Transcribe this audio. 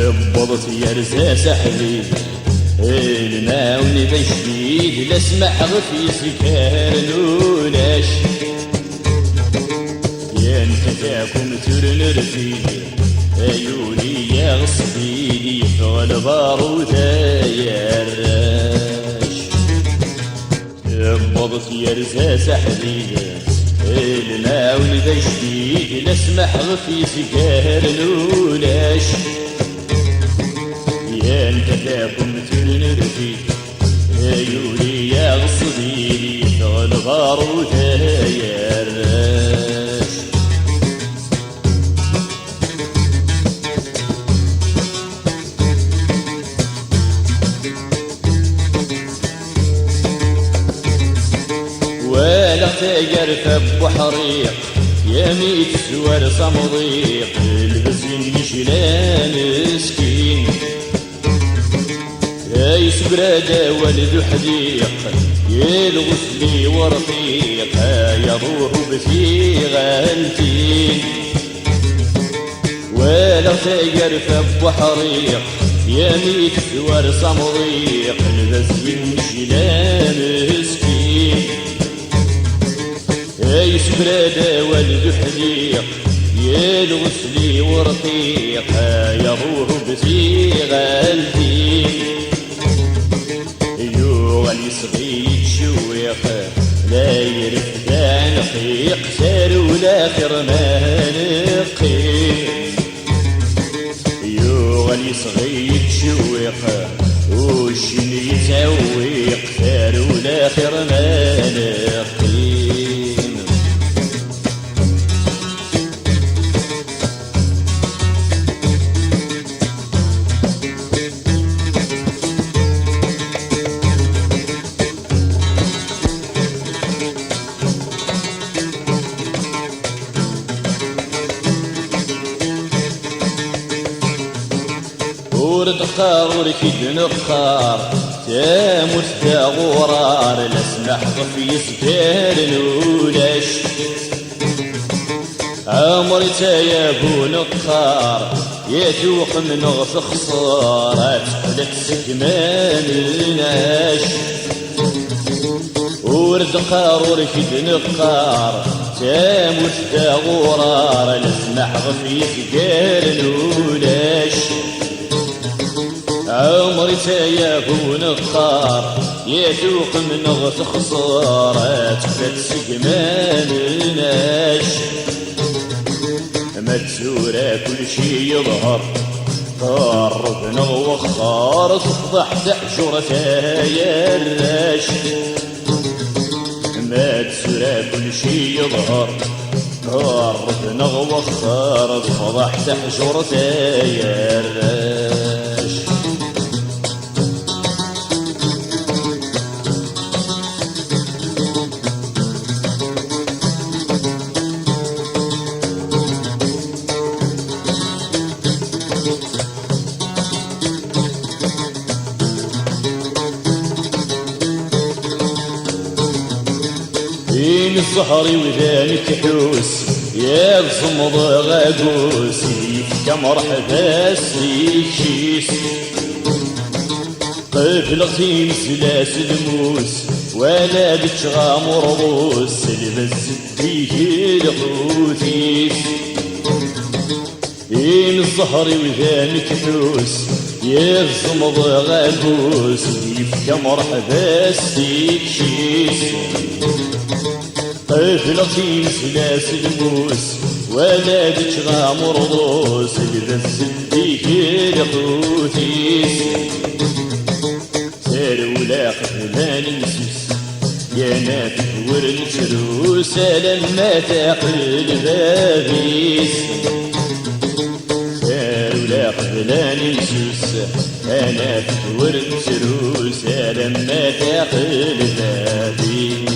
تبضت يرزا سحبي الماون بشديد لسمع غفي سكار نولاش يا انت تاكم ترنرفي عيوني يا غصبيني فغل باروتا يا الراش تبضت يرزا سحبي الماون بشديد لسمع غفي سكار نولاش يا انت تاكم تنرفي عيوني يا غصبيني فالغار ويا الراش ولا تقر فب وحريق يا ميت سوار صمضيق البزين مشلان مسكين يا سبرادة ولد حديق يلغسلي ورقيق يضوح بثيغة التين ولا تقر فب وحريق يا ميت ثوار صمضيق البزين مشلان مسكين يا سبرادة ولد حديق يلغسلي ورقيق يضوح بثيغة التين اللي صغير شويق لا يرفع نقيق سار والاخر ما نقيم اللي صغير شويق وشن يتويق سار والاخر ما نقيم ورد وركيد نقار تاموت دا غرار لسمح في سكار نولاش عمري تايابو نقار يتوق من غف خسارات قلت سكمان الناش ورد وركيد نقار تاموت دا غرار لسمح في سكار نولاش عمري تايابو نقار يتوق من غث خسارات فتسقمان الناش متسورة كل شي يظهر قرب نوخار تفضح تحجرة يا الراش متسورة كل شي يظهر قرب نوخار تفضح تحجرة يا الراش الزهري وذانك حوس يا الصمد غاقوس كم مرحبا سيكيس قفلتين سلاسل موس ولا بتشغى مرضوس البس فيه الحوثيس الزهري وذانك حوس يا الصمد غاقوس كم مرحبا سيكيس قفلتين سلاسل موس ولا بتشغى مرضوس البس فيه الحوثيس سار ولا قفلان نسوس يا نافذ ورنشروس لما تاقل بابيس سار ولا قفلان نسوس يا نافذ ورنشروس لما تاقل بابيس